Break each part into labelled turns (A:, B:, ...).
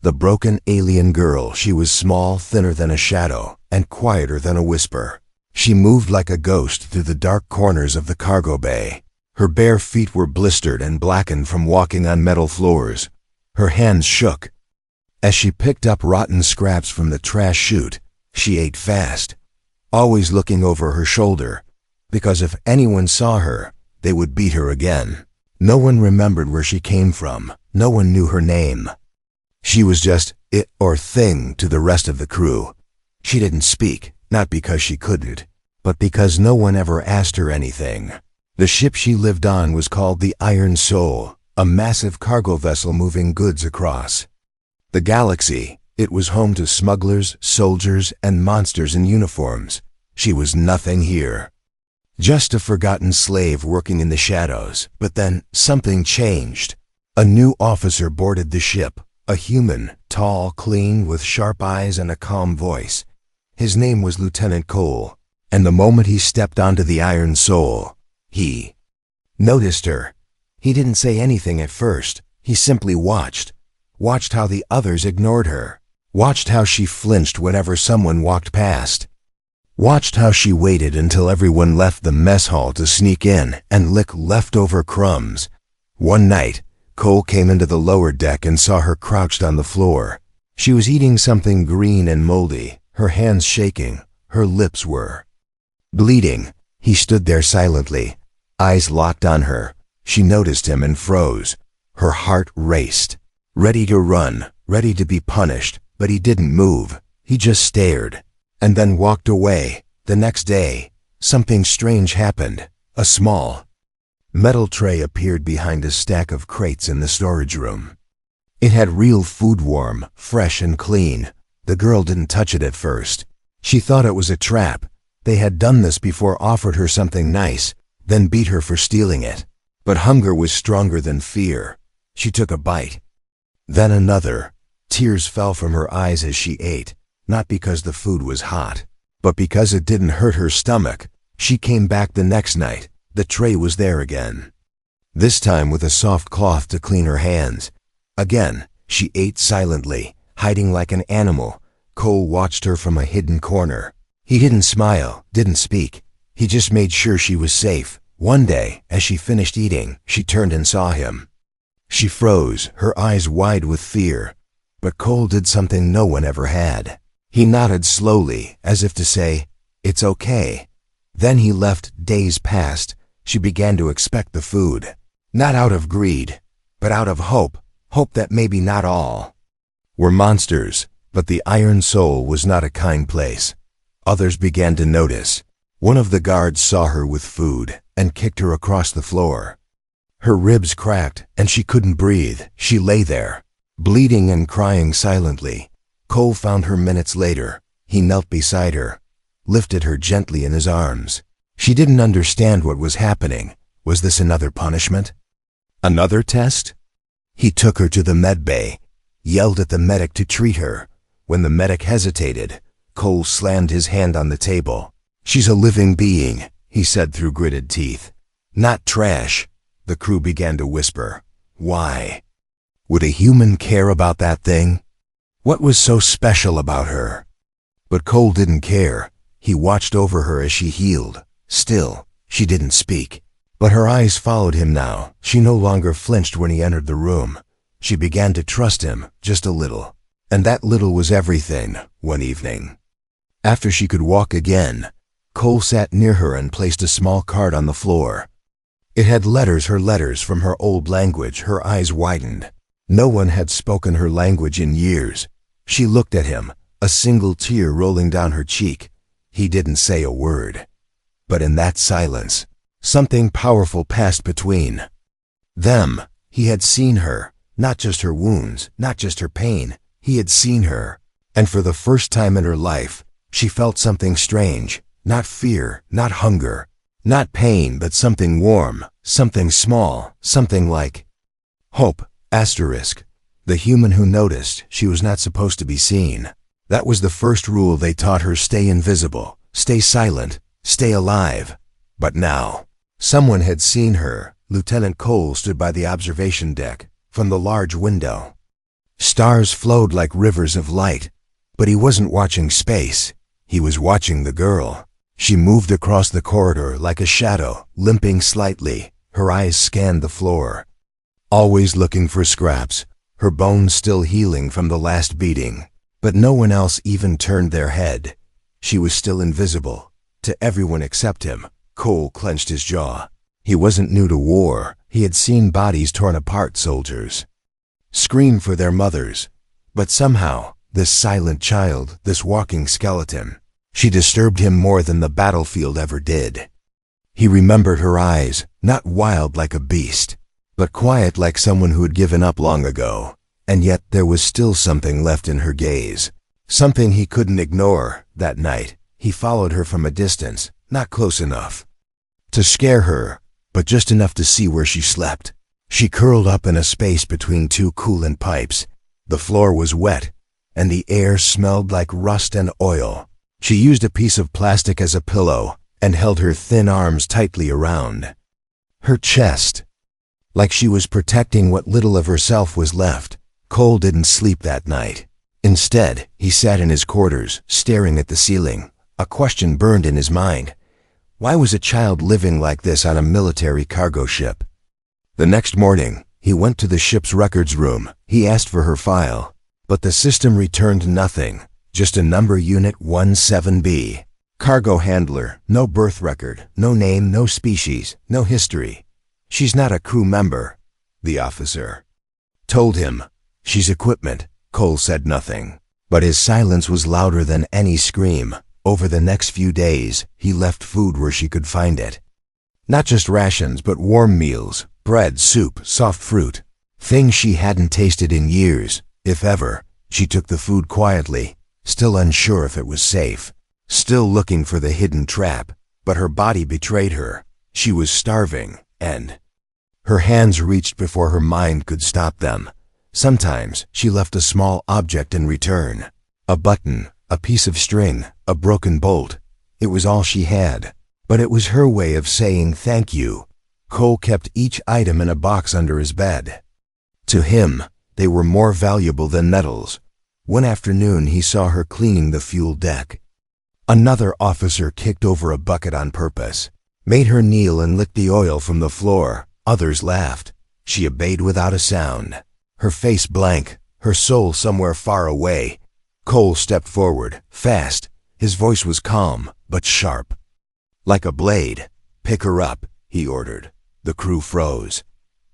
A: The broken alien girl, she was small, thinner than a shadow, and quieter than a whisper. She moved like a ghost through the dark corners of the cargo bay. Her bare feet were blistered and blackened from walking on metal floors. Her hands shook. As she picked up rotten scraps from the trash chute, she ate fast, always looking over her shoulder, because if anyone saw her, they would beat her again. No one remembered where she came from. No one knew her name. She was just it or thing to the rest of the crew. She didn't speak, not because she couldn't, but because no one ever asked her anything. The ship she lived on was called the Iron Soul, a massive cargo vessel moving goods across the galaxy. It was home to smugglers, soldiers, and monsters in uniforms. She was nothing here. Just a forgotten slave working in the shadows. But then, something changed. A new officer boarded the ship. A human, tall, clean, with sharp eyes and a calm voice. His name was Lieutenant Cole, and the moment he stepped onto the Iron Soul, he noticed her. He didn't say anything at first. He simply watched how the others ignored her, watched how she flinched whenever someone walked past, watched how she waited until everyone left the mess hall to sneak in and lick leftover crumbs. One night, Cole came into the lower deck and saw her crouched on the floor. She was eating something green and moldy, her hands shaking, her lips were bleeding. He stood there silently, eyes locked on her. She noticed him and froze. Her heart raced, ready to run, ready to be punished, but he didn't move. He just stared, and then walked away. The next day, something strange happened. A small metal tray appeared behind a stack of crates in the storage room. It had real food, warm, fresh, and clean. The girl didn't touch it at first. She thought it was a trap. They had done this before, offered her something nice, then beat her for stealing it. But hunger was stronger than fear. She took a bite, then another. Tears fell from her eyes as she ate, not because the food was hot, but because it didn't hurt her stomach. She came back the next night. The tray was there again, this time with a soft cloth to clean her hands. Again, she ate silently, hiding like an animal. Cole watched her from a hidden corner. He didn't smile, didn't speak. He just made sure she was safe. One day, as she finished eating, she turned and saw him. She froze, her eyes wide with fear. But Cole did something no one ever had. He nodded slowly, as if to say, "It's okay." Then he left. Days passed. She began to expect the food. Not out of greed, but out of hope. Hope that maybe not all were monsters. But the Iron Soul was not a kind place. Others began to notice. One of the guards saw her with food and kicked her across the floor. Her ribs cracked and she couldn't breathe. She lay there, bleeding and crying silently. Cole found her minutes later. He knelt beside her, lifted her gently in his arms. She didn't understand what was happening. Was this another punishment? Another test? He took her to the med bay, yelled at the medic to treat her. When the medic hesitated, Cole slammed his hand on the table. "She's a living being," he said through gritted teeth. "Not trash." The crew began to whisper. Why? Would a human care about that thing? What was so special about her? But Cole didn't care. He watched over her as she healed. Still, she didn't speak. But her eyes followed him now. She no longer flinched when he entered the room. She began to trust him, just a little. And that little was everything. One evening, after she could walk again, Cole sat near her and placed a small card on the floor. It had letters, her letters from her old language. Her eyes widened. No one had spoken her language in years. She looked at him, a single tear rolling down her cheek. He didn't say a word. But in that silence, something powerful passed between them. He had seen her, not just her wounds, not just her pain. He had seen her, and for the first time in her life, she felt something strange. Not fear, not hunger, not pain, but something warm, something small, something like hope. Asterisk. The human who noticed she was not supposed to be seen. That was the first rule they taught her. Stay invisible, stay silent, stay alive. But now, someone had seen her. Lieutenant Cole stood by the observation deck, from the large window. Stars flowed like rivers of light, but he wasn't watching space. He was watching the girl. She moved across the corridor like a shadow, limping slightly. Her eyes scanned the floor, always looking for scraps, her bones still healing from the last beating. But no one else even turned their head. She was still invisible to everyone except him. Cole clenched his jaw. He wasn't new to war. He had seen bodies torn apart, soldiers scream for their mothers. But somehow, this silent child, this walking skeleton, she disturbed him more than the battlefield ever did. He remembered her eyes, not wild like a beast, but quiet like someone who had given up long ago. And yet there was still something left in her gaze. Something he couldn't ignore. That night, he followed her from a distance, not close enough to scare her, but just enough to see where she slept. She curled up in a space between two coolant pipes. The floor was wet, and the air smelled like rust and oil. She used a piece of plastic as a pillow and held her thin arms tightly around her chest, like she was protecting what little of herself was left. Cole didn't sleep that night. Instead, he sat in his quarters, staring at the ceiling. A question burned in his mind. Why was a child living like this on a military cargo ship? The next morning, he went to the ship's records room. He asked for her file, but the system returned nothing, just a number, Unit 17B. Cargo handler, no birth record, no name, no species, no history. She's not a crew member, the officer told him. She's equipment. Cole said nothing, but his silence was louder than any scream. Over the next few days, he left food where she could find it. Not just rations, but warm meals, bread, soup, soft fruit, things she hadn't tasted in years, if ever. She took the food quietly, still unsure if it was safe, still looking for the hidden trap, but her body betrayed her. She was starving, and her hands reached before her mind could stop them. Sometimes she left a small object in return. A button, a piece of string, a broken bolt. It was all she had, but it was her way of saying thank you. Cole kept each item in a box under his bed. To him, they were more valuable than medals. One afternoon he saw her cleaning the fuel deck. Another officer kicked over a bucket on purpose, made her kneel and lick the oil from the floor. Others laughed. She obeyed without a sound, her face blank, her soul somewhere far away. Cole stepped forward, fast. His voice was calm, but sharp, like a blade. "Pick her up," he ordered. The crew froze.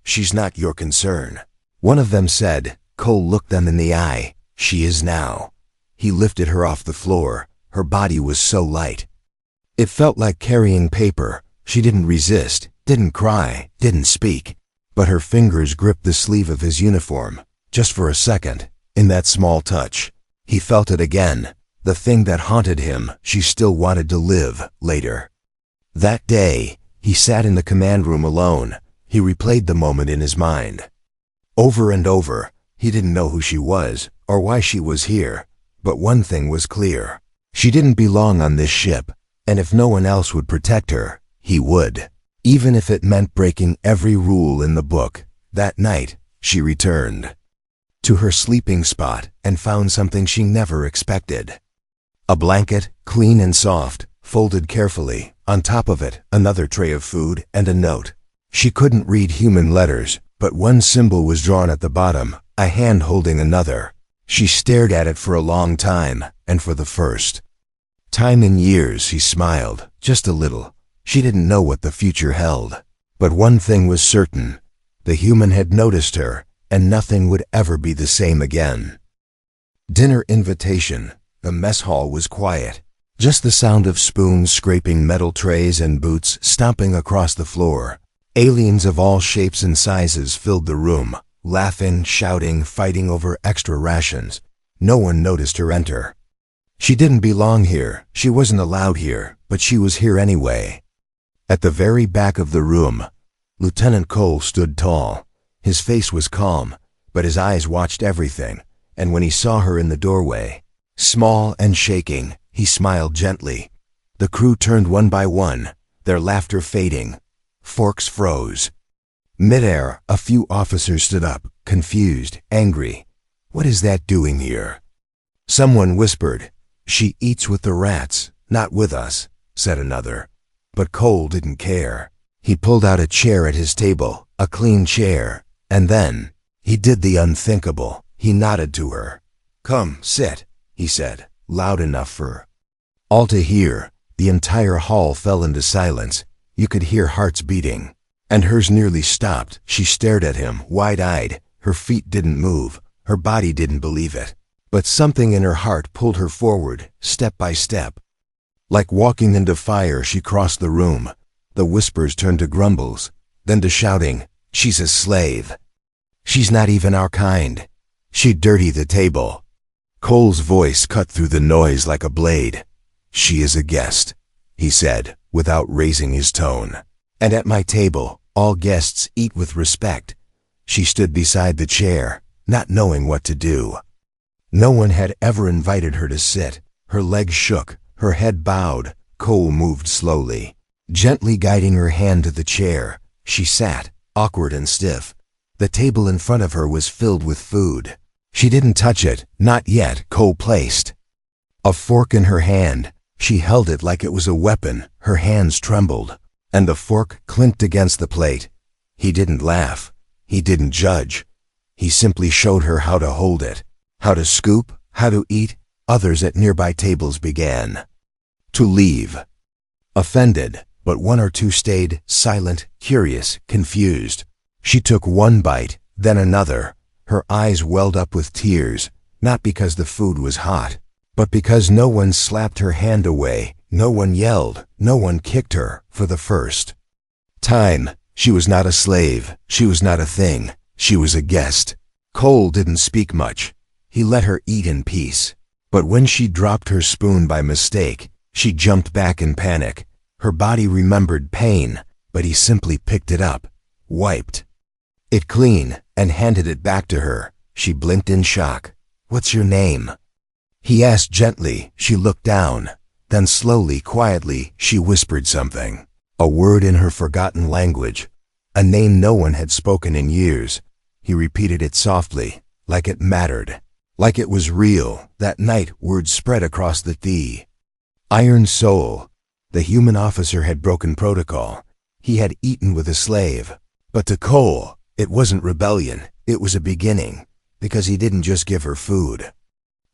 A: "She's not your concern," one of them said. Cole looked them in the eye. "She is now." He lifted her off the floor. Her body was so light. It felt like carrying paper. She didn't resist, didn't cry, didn't speak. But her fingers gripped the sleeve of his uniform, just for a second. In that small touch, he felt it again. The thing that haunted him, she still wanted to live later. That day, he sat in the command room alone. He replayed the moment in his mind. Over and over, he didn't know who she was, or why she was here. But one thing was clear. She didn't belong on this ship, and if no one else would protect her, he would. Even if it meant breaking every rule in the book. That night, she returned to her sleeping spot and found something she never expected. A blanket, clean and soft, folded carefully. On top of it, another tray of food and a note. She couldn't read human letters, but one symbol was drawn at the bottom, a hand holding another. She stared at it for a long time, and for the first time in years, he smiled, just a little. She didn't know what the future held, but one thing was certain. The human had noticed her, and nothing would ever be the same again. Dinner invitation. The mess hall was quiet. Just the sound of spoons scraping metal trays and boots stomping across the floor. Aliens of all shapes and sizes filled the room, laughing, shouting, fighting over extra rations. No one noticed her enter. She didn't belong here. She wasn't allowed here, but she was here anyway. At the very back of the room, Lieutenant Cole stood tall. His face was calm, but his eyes watched everything, and when he saw her in the doorway, small and shaking, he smiled gently. The crew turned one by one, their laughter fading. Forks froze. Midair, a few officers stood up, confused, angry. "What is that doing here?" Someone whispered, "She eats with the rats, not with us," said another. But Cole didn't care. He pulled out a chair at his table, a clean chair, and then he did the unthinkable. He nodded to her. "Come, sit," he said, loud enough for all to hear. The entire hall fell into silence. You could hear hearts beating. And hers nearly stopped. She stared at him, wide-eyed. Her feet didn't move. Her body didn't believe it. But something in her heart pulled her forward, step by step. Like walking into fire, she crossed the room. The whispers turned to grumbles, then to shouting, "She's a slave. She's not even our kind. She'd dirty the table." Cole's voice cut through the noise like a blade. "She is a guest," he said, without raising his tone. "And at my table, all guests eat with respect." She stood beside the chair, not knowing what to do. No one had ever invited her to sit. Her legs shook, her head bowed. Cole moved slowly, gently guiding her hand to the chair. She sat, awkward and stiff. The table in front of her was filled with food. She didn't touch it, not yet. Cole placed a fork in her hand. She held it like it was a weapon. Her hands trembled, and the fork clinked against the plate. He didn't laugh. He didn't judge. He simply showed her how to hold it, how to scoop, how to eat. Others at nearby tables began to leave, offended, but one or two stayed, silent, curious, confused. She took one bite, then another. Her eyes welled up with tears, not because the food was hot, but because no one slapped her hand away, no one yelled, no one kicked her. For the first time, she was not a slave, she was not a thing, she was a guest. Cole didn't speak much. He let her eat in peace. But when she dropped her spoon by mistake, she jumped back in panic. Her body remembered pain, but he simply picked it up, wiped it clean, and handed it back to her. She blinked in shock. "What's your name?" he asked gently. She looked down. Then slowly, quietly, she whispered something. A word in her forgotten language. A name no one had spoken in years. He repeated it softly, like it mattered, like it was real. That night, word spread across the Iron Soul. The human officer had broken protocol. He had eaten with a slave. But to Cole, it wasn't rebellion. It was a beginning, because he didn't just give her food.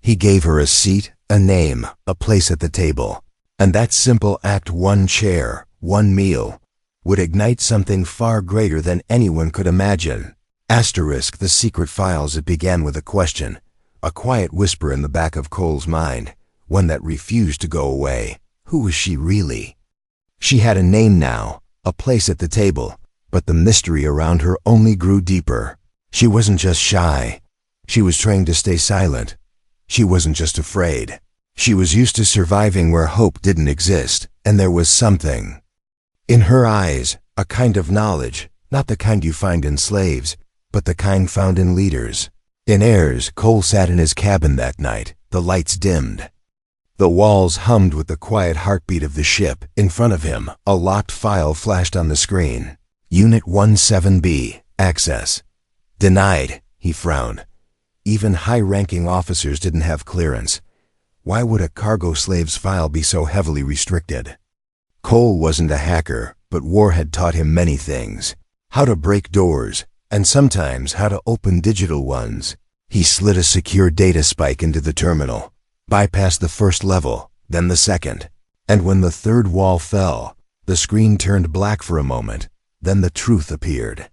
A: He gave her a seat, a name, a place at the table. And that simple act, one chair, one meal, would ignite something far greater than anyone could imagine. Asterisk the secret files. It began with a question, a quiet whisper in the back of Cole's mind, one that refused to go away. Who was she really? She had a name now, a place at the table, but the mystery around her only grew deeper. She wasn't just shy. She was trained to stay silent. She wasn't just afraid. She was used to surviving where hope didn't exist, and there was something in her eyes, a kind of knowledge, not the kind you find in slaves, but the kind found in leaders. In Ayers, Cole sat in his cabin that night. The lights dimmed. The walls hummed with the quiet heartbeat of the ship. In front of him, a locked file flashed on the screen. Unit 17B, access. Denied, he frowned. Even high-ranking officers didn't have clearance. Why would a cargo slave's file be so heavily restricted? Cole wasn't a hacker, but war had taught him many things. How to break doors, and sometimes how to open digital ones. He slid a secure data spike into the terminal, bypassed the first level, then the second. And when the third wall fell, the screen turned black for a moment, then the truth appeared.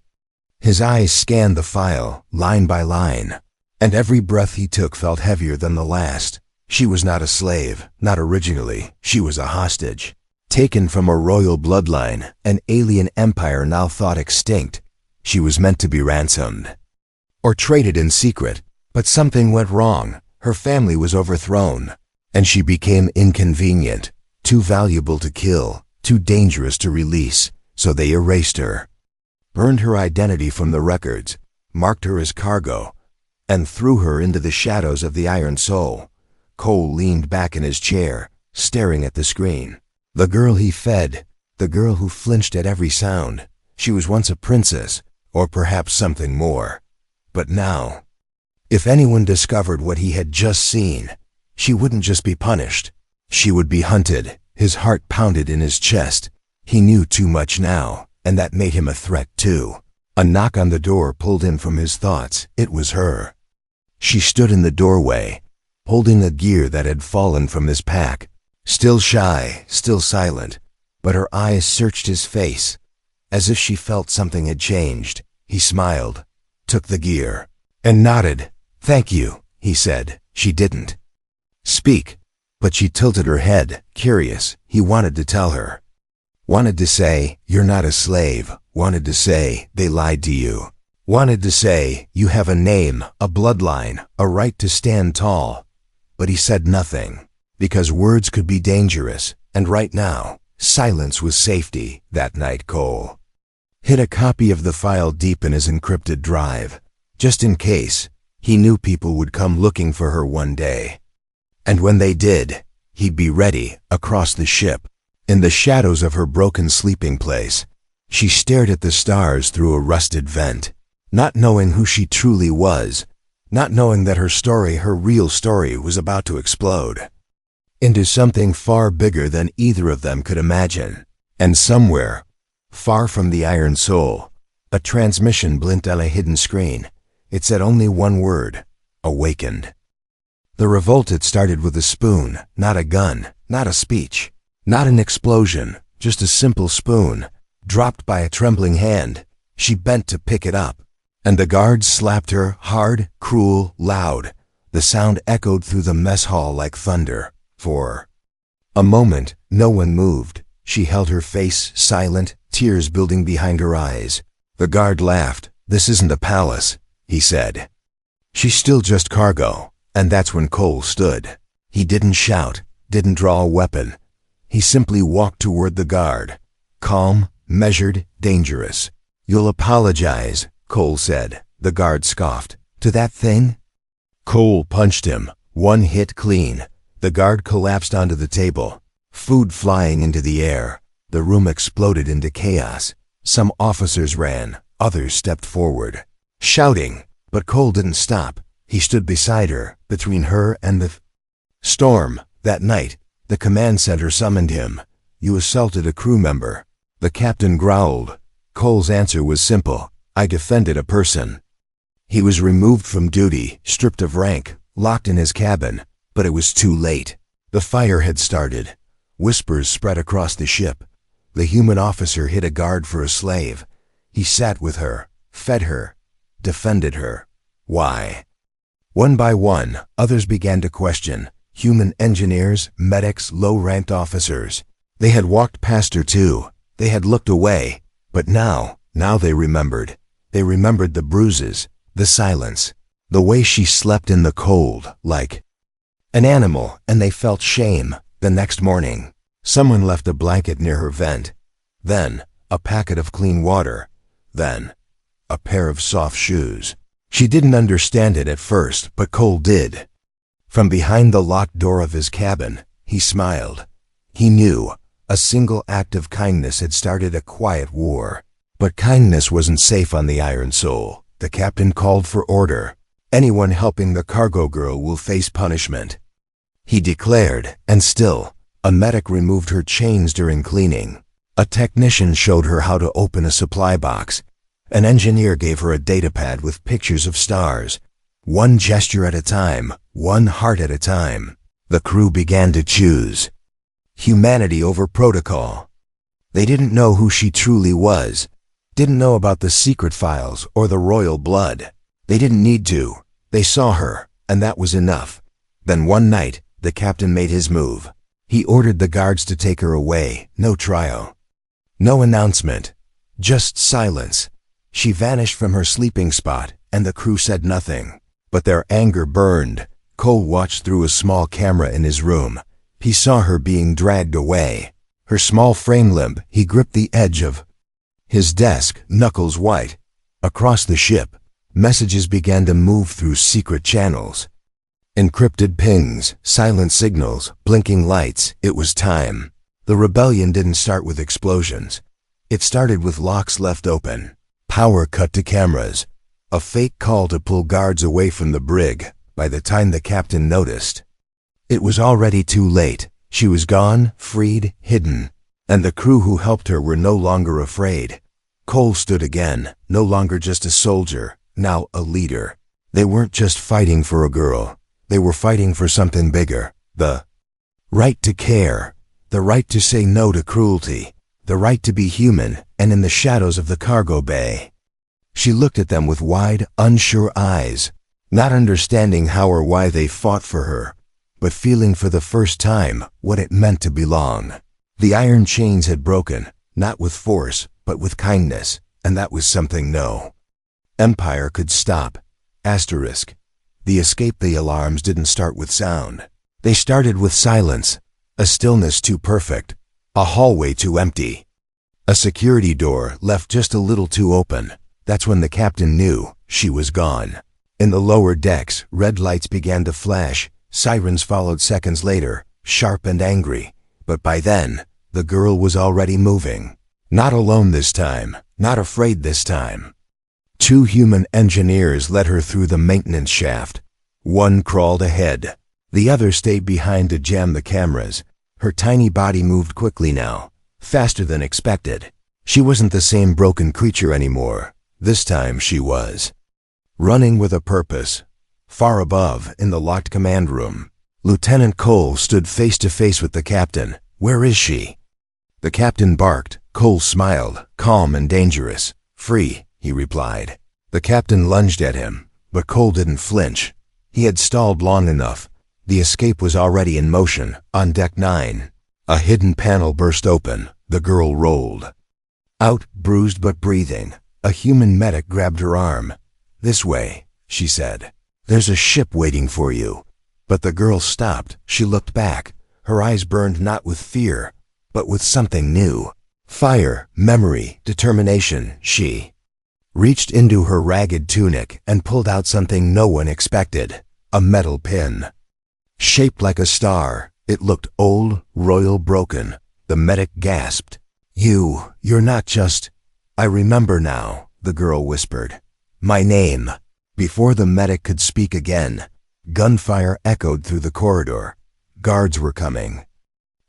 A: His eyes scanned the file, line by line, and every breath he took felt heavier than the last. She was not a slave, not originally. She was a hostage, taken from a royal bloodline, an alien empire now thought extinct. She was meant to be ransomed, or traded in secret, but something went wrong. Her family was overthrown, and she became inconvenient, too valuable to kill, too dangerous to release, so they erased her, burned her identity from the records, marked her as cargo, and threw her into the shadows of the Iron Soul. Cole leaned back in his chair, staring at the screen. The girl he fed, the girl who flinched at every sound. She was once a princess, or perhaps something more. But now, If anyone discovered what he had just seen, she wouldn't just be punished. She would be hunted. His heart pounded in his chest. He knew too much now, and that made him a threat too. A knock on the door pulled him from his thoughts. It was her. She stood in the doorway, holding a gear that had fallen from his pack. Still shy, still silent, but her eyes searched his face, as if she felt something had changed. He smiled, took the gear, and nodded. "Thank you," he said. She didn't speak, but she tilted her head, curious. He wanted to tell her. Wanted to say, "You're not a slave." Wanted to say, "They lied to you." Wanted to say, "You have a name, a bloodline, a right to stand tall." But he said nothing, because words could be dangerous, and right now, silence was safety. That night, Cole hid a copy of the file deep in his encrypted drive, just in case. He knew people would come looking for her one day. And when they did, he'd be ready. Across the ship, in the shadows of her broken sleeping place, she stared at the stars through a rusted vent, not knowing who she truly was, not knowing that her story, her real story, was about to explode into something far bigger than either of them could imagine. And somewhere, far from the Iron Soul, a transmission blinked on a hidden screen. It said only one word: awakened. The revolt had started with a spoon, not a gun, not a speech, not an explosion, just a simple spoon, dropped by a trembling hand. She bent to pick it up, and the guards slapped her, hard, cruel, loud. The sound echoed through the mess hall like thunder. For a moment, no one moved. She held her face, silent, tears building behind her eyes. The guard laughed. "This isn't a palace," he said. "She's still just cargo." And that's when Cole stood. He didn't shout, didn't draw a weapon. He simply walked toward the guard. Calm, measured, dangerous. "You'll apologize," Cole said. The guard scoffed. "To that thing?" Cole punched him. One hit clean. The guard collapsed onto the table, food flying into the air. The room exploded into chaos. Some officers ran, others stepped forward, shouting. But Cole didn't stop. He stood beside her, between her and the storm. That night, the command center summoned him. "You assaulted a crew member." The captain growled. Cole's answer was simple: "I defended a person." He was removed from duty, stripped of rank, locked in his cabin. But it was too late. The fire had started. Whispers spread across the ship. The human officer hid a guard for a slave. He sat with her, fed her, defended her. Why? One by one, others began to question. Human engineers, medics, low-ranked officers. They had walked past her too. They had looked away. But now they remembered. They remembered the bruises, the silence, the way she slept in the cold, like an animal, and they felt shame. The next morning, someone left a blanket near her vent. Then, a packet of clean water. Then, a pair of soft shoes. She didn't understand it at first, but Cole did. From behind the locked door of his cabin, he smiled. He knew a single act of kindness had started a quiet war. But kindness wasn't safe on the Iron Soul. The captain called for order. "Anyone helping the cargo girl will face punishment," he declared. And still, a medic removed her chains during cleaning. A technician showed her how to open a supply box. An engineer gave her a datapad with pictures of stars. One gesture at a time, one heart at a time. The crew began to choose humanity over protocol. They didn't know who she truly was, didn't know about the secret files or the royal blood. They didn't need to. They saw her, and that was enough. Then one night, the captain made his move. He ordered the guards to take her away. No trial, no announcement, just silence. She vanished from her sleeping spot, and the crew said nothing. But their anger burned. Cole watched through a small camera in his room. He saw her being dragged away. Her small frame limp. He gripped the edge of his desk, knuckles white. Across the ship, messages began to move through secret channels. Encrypted pings, silent signals, blinking lights. It was time. The rebellion didn't start with explosions. It started with locks left open, power cut to cameras, A fake call to pull guards away from the brig. By the time the captain noticed, it was already too late. She was gone, freed, hidden, and the crew who helped her were no longer afraid. Cole stood again, no longer just a soldier, now a leader. They weren't just fighting for a girl. They were fighting for something bigger. The right to care, the right to say no to cruelty, the right to be human, and in the shadows of the cargo bay. She looked at them with wide, unsure eyes, not understanding how or why they fought for her, but feeling for the first time what it meant to belong. The iron chains had broken, not with force, but with kindness, and that was something no empire could stop. Asterisk. The escape alarms didn't start with sound. They started with silence, a stillness too perfect, a hallway too empty, a security door left just a little too open. That's when the captain knew she was gone. In the lower decks, red lights began to flash. Sirens followed seconds later, sharp and angry. But by then, the girl was already moving. Not alone this time, not afraid this time. 2 human engineers led her through the maintenance shaft. One crawled ahead. The other stayed behind to jam the cameras. Her tiny body moved quickly now, faster than expected. She wasn't the same broken creature anymore. This time she was running with a purpose. Far above, in the locked command room, Lieutenant Cole stood face to face with the captain. "Where is she?" The captain barked. Cole smiled, calm and dangerous. "Free," he replied. The captain lunged at him, but Cole didn't flinch. He had stalled long enough. The escape was already in motion. On deck 9, a hidden panel burst open. The girl rolled out, bruised but breathing. A human medic grabbed her arm. "This way," she said. "There's a ship waiting for you." But the girl stopped. She looked back. Her eyes burned not with fear, but with something new. Fire, memory, determination. She reached into her ragged tunic and pulled out something no one expected. A metal pin. Shaped like a star, it looked old, royal, broken. The medic gasped. You're not just..." "I remember now," the girl whispered. "My name." Before the medic could speak again, gunfire echoed through the corridor. Guards were coming.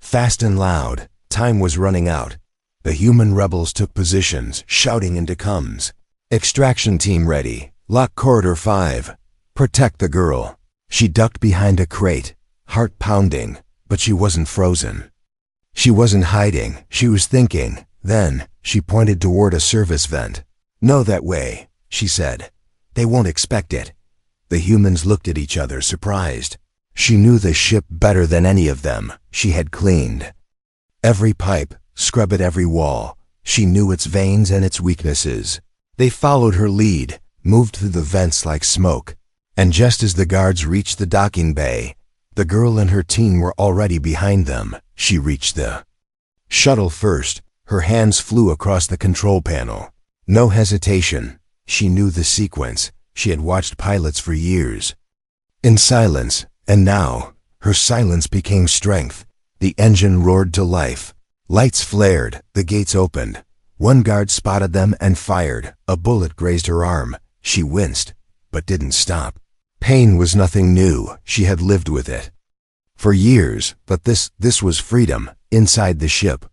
A: Fast and loud. Time was running out. The human rebels took positions, shouting into comms. "Extraction team ready. Lock corridor 5. Protect the girl." She ducked behind a crate, heart pounding, but she wasn't frozen. She wasn't hiding. She was thinking. Then, she pointed toward a service vent. "No, that way," she said. "They won't expect it." The humans looked at each other, surprised. She knew the ship better than any of them. She had cleaned every pipe, scrubbed every wall. She knew its veins and its weaknesses. They followed her lead, moved through the vents like smoke. And just as the guards reached the docking bay, the girl and her team were already behind them. She reached the shuttle first. Her hands flew across the control panel. No hesitation. She knew the sequence. She had watched pilots for years. In silence, and now, her silence became strength. The engine roared to life. Lights flared. The gates opened. One guard spotted them and fired. A bullet grazed her arm. She winced, but didn't stop. Pain was nothing new. She had lived with it for years, but this was freedom. Inside the ship,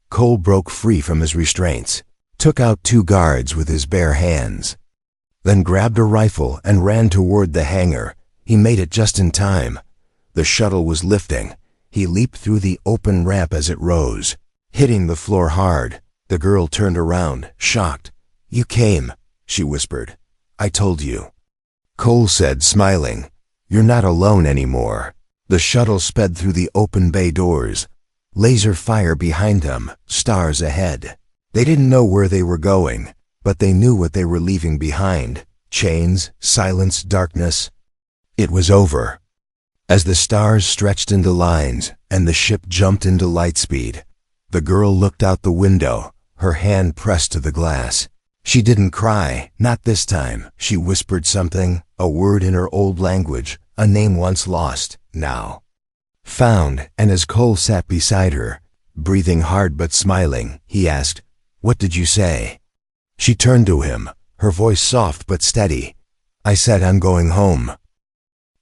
A: Cole broke free from his restraints, took out 2 guards with his bare hands, then grabbed a rifle and ran toward the hangar. He made it just in time. The shuttle was lifting. He leaped through the open ramp as it rose, hitting the floor hard. The girl turned around, shocked. "You came," she whispered. "I told you." Cole said, smiling, "You're not alone anymore." The shuttle sped through the open bay doors. Laser fire behind them, stars ahead. They didn't know where they were going, but they knew what they were leaving behind. Chains, silence, darkness. It was over. As the stars stretched into lines and the ship jumped into light speed, the girl looked out the window, her hand pressed to the glass. She didn't cry, not this time. She whispered something, a word in her old language, a name once lost, now found. And as Cole sat beside her, breathing hard but smiling, he asked, "What did you say?" She turned to him, her voice soft but steady. "I said I'm going home."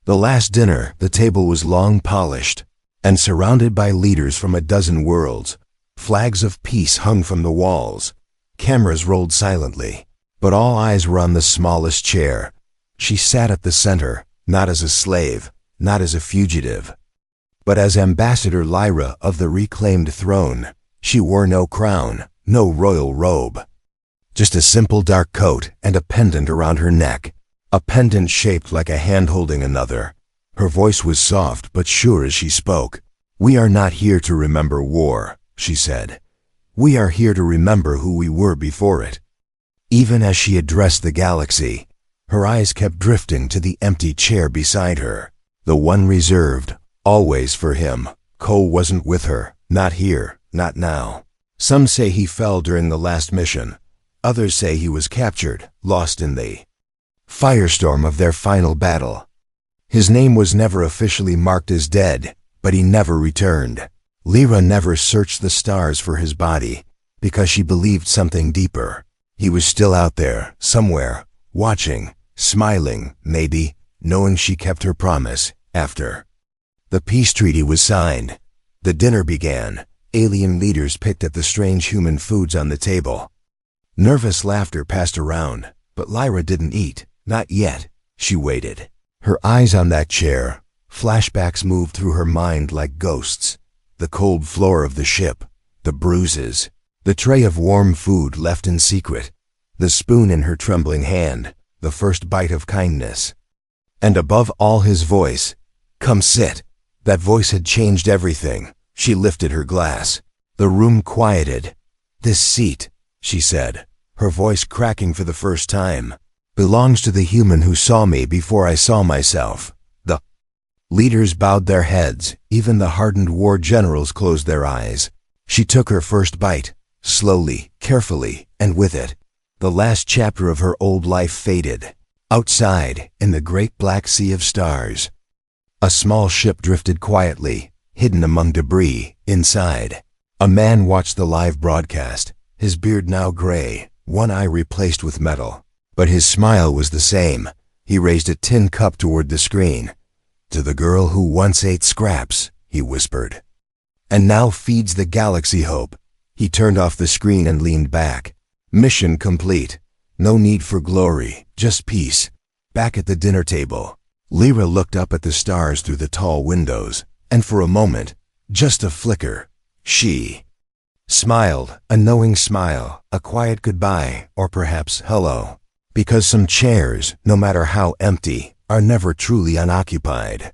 A: The last dinner, the table was long polished, and surrounded by leaders from a dozen worlds. Flags of peace hung from the walls. Cameras rolled silently, but all eyes were on the smallest chair. She sat at the center, not as a slave, not as a fugitive, but as Ambassador Lyra of the reclaimed throne. She wore no crown, no royal robe, just a simple dark coat and a pendant around her neck, a pendant shaped like a hand holding another. Her voice was soft but sure as she spoke. "We are not here to remember war," she said. "We are here to remember who we were before it." Even as she addressed the galaxy, her eyes kept drifting to the empty chair beside her, the one reserved always for him. Cole wasn't with her, not here, not now. Some say he fell during the last mission. Others say he was captured, lost in the firestorm of their final battle. His name was never officially marked as dead, but he never returned. Lyra never searched the stars for his body, because she believed something deeper. He was still out there, somewhere, watching, smiling, maybe, knowing she kept her promise. After the peace treaty was signed, the dinner began. Alien leaders picked at the strange human foods on the table. Nervous laughter passed around, but Lyra didn't eat. Not yet. She waited. Her eyes on that chair. Flashbacks moved through her mind like ghosts. The cold floor of the ship, the bruises, the tray of warm food left in secret, the spoon in her trembling hand, the first bite of kindness. And above all, his voice. "Come sit." That voice had changed everything. She lifted her glass. The room quieted. "This seat," she said, her voice cracking for the first time, "belongs to the human who saw me before I saw myself." The leaders bowed their heads. Even the hardened war generals closed their eyes. She took her first bite, slowly, carefully, and with it, the last chapter of her old life faded. Outside, in the great black sea of stars, a small ship drifted quietly, hidden among debris. Inside, a man watched the live broadcast, his beard now gray, one eye replaced with metal. But his smile was the same. He raised a tin cup toward the screen. "To the girl who once ate scraps," he whispered, "and now feeds the galaxy hope." He turned off the screen and leaned back. Mission complete. No need for glory, just peace. Back at the dinner table, Lyra looked up at the stars through the tall windows, and for a moment, just a flicker, she smiled, a knowing smile, a quiet goodbye, or perhaps hello. Because some chairs, no matter how empty, are never truly unoccupied.